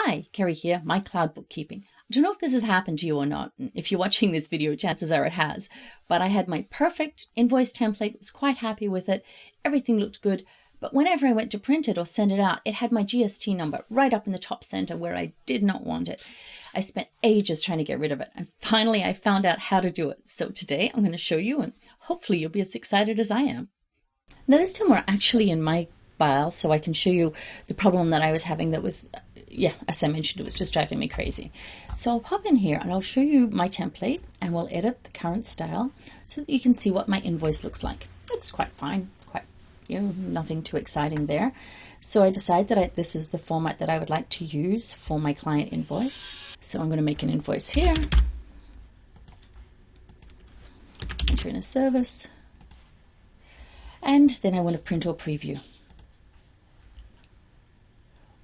Hi, Kerry here, My Cloud Bookkeeping. I don't know if this has happened to you or not. If you're watching this video, chances are it has. But I had my perfect invoice template, was quite happy with it. Everything looked good. But whenever I went to print it or send it out, it had my GST number right up in the top center where I did not want it. I spent ages trying to get rid of it. And finally, I found out how to do it. So today I'm going to show you, and hopefully you'll be as excited as I am. Now this time we're actually in my file, so I can show you the problem that I was having that was, as I mentioned, it was just driving me crazy. So I'll pop in here and I'll show you my template and we'll edit the current style so that you can see what my invoice looks like. It's quite fine, nothing too exciting there. So I decided that this is the format that I would like to use for my client invoice. So I'm going to make an invoice here, enter in a service, and then I want to print or preview.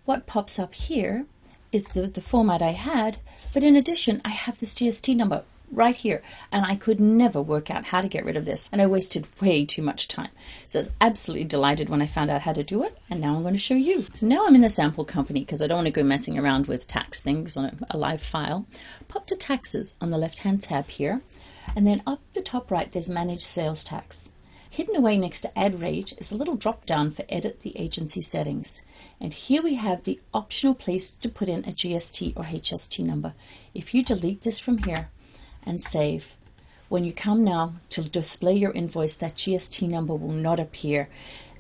What pops up here is the format I had, but in addition, I have this GST number right here, and I could never work out how to get rid of this, and I wasted way too much time. So I was absolutely delighted when I found out how to do it, and now I'm going to show you. So now I'm in the sample company because I don't want to go messing around with tax things on a live file. Pop to taxes on the left-hand tab here, and then up the top right, there's manage sales tax. Hidden away next to add rate is a little drop down for edit the agency settings. And here we have the optional place to put in a GST or HST number. If you delete this from here and save, when you come now to display your invoice, that GST number will not appear.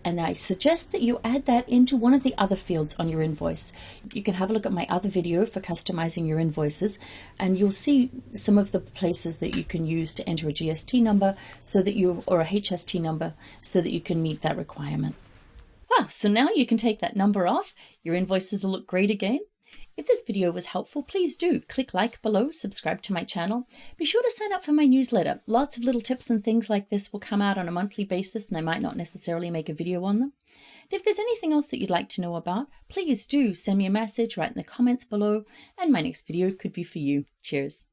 And I suggest that you add that into one of the other fields on your invoice. You can have a look at my other video for customizing your invoices, and you'll see some of the places that you can use to enter a GST number or a HST number so that you can meet that requirement. Well, so now you can take that number off. Your invoices will look great again. If this video was helpful, please do click like below, subscribe to my channel. Be sure to sign up for my newsletter. Lots of little tips and things like this will come out on a monthly basis, and I might not necessarily make a video on them. And if there's anything else that you'd like to know about, please do send me a message right in the comments below, and my next video could be for you. Cheers.